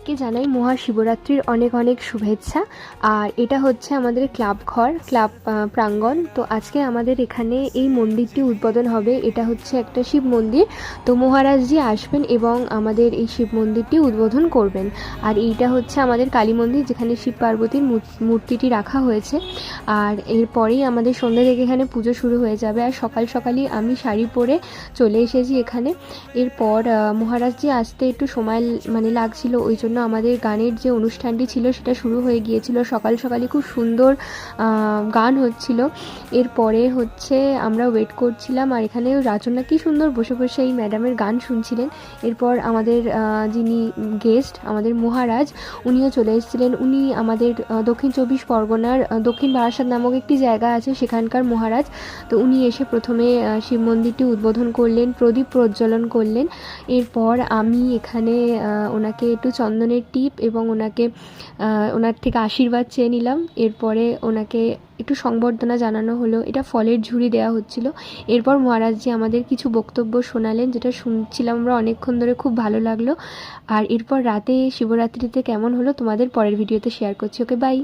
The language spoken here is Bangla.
সবাইকে জানাই মহাশিবরাত্রির অনেক অনেক শুভেচ্ছা। আর এটা হচ্ছে আমাদের ক্লাব ঘর, ক্লাব প্রাঙ্গণ। তো আজকে আমাদের এখানে এই মন্দিরটি উদ্বোধন হবে। এটা হচ্ছে একটা শিব মন্দির। তো মহারাজজি আসবেন এবং আমাদের এই শিব মন্দিরটি উদ্বোধন করবেন। আর এইটা হচ্ছে আমাদের কালী মন্দির, যেখানে শিব পার্বতীর মূর্তিটি রাখা হয়েছে। আর এরপরেই আমাদের সন্ধ্যা থেকে এখানে পুজো শুরু হয়ে যাবে। আর সকাল সকালই আমি শাড়ি পরে চলে এসেছি এখানে। এরপর মহারাজজি আসতে একটু সময় লাগছিল, ওই জন্য আমাদের গানের যে অনুষ্ঠানটি ছিল সেটা শুরু হয়ে গিয়েছিল সকাল সকালই। খুব সুন্দর গান হচ্ছিল। এরপরে হচ্ছে আমরা ওয়েট করছিলাম, আর এখানে রাজনা কি সুন্দর বসে বসে এই ম্যাডামের গান শুনছিলেন। এরপর আমাদের যিনি গেস্ট, আমাদের মহারাজ, উনিও চলে এসেছিলেন। উনি আমাদের দক্ষিণ চব্বিশ পরগনার দক্ষিণ বারাসাত নামক একটি জায়গা আছে, সেখানকার মহারাজ। তো উনি এসে প্রথমে শিব মন্দিরটি উদ্বোধন করলেন, প্রদীপ প্রজ্বলন করলেন। এরপর আমি এখানে ওনাকে একটু চন্দনের টিপ এবং ওনার থেকে আশীর্বাদ চেয়ে নিলাম। এরপরে ওনাকে একটু সংবর্ধনা জানানো হলো, এটা ফলের ঝুড়ি দেওয়া হচ্ছিল। এরপর মহারাজজি আমাদের কিছু বক্তব্য শোনালেন, যেটা শুনছিলাম আমরা অনেকক্ষণ ধরে, খুব ভালো লাগলো। আর এরপর রাতে শিবরাত্রিতে কেমন হলো তোমাদের পরের ভিডিওতে শেয়ার করছি। ওকে, বাই।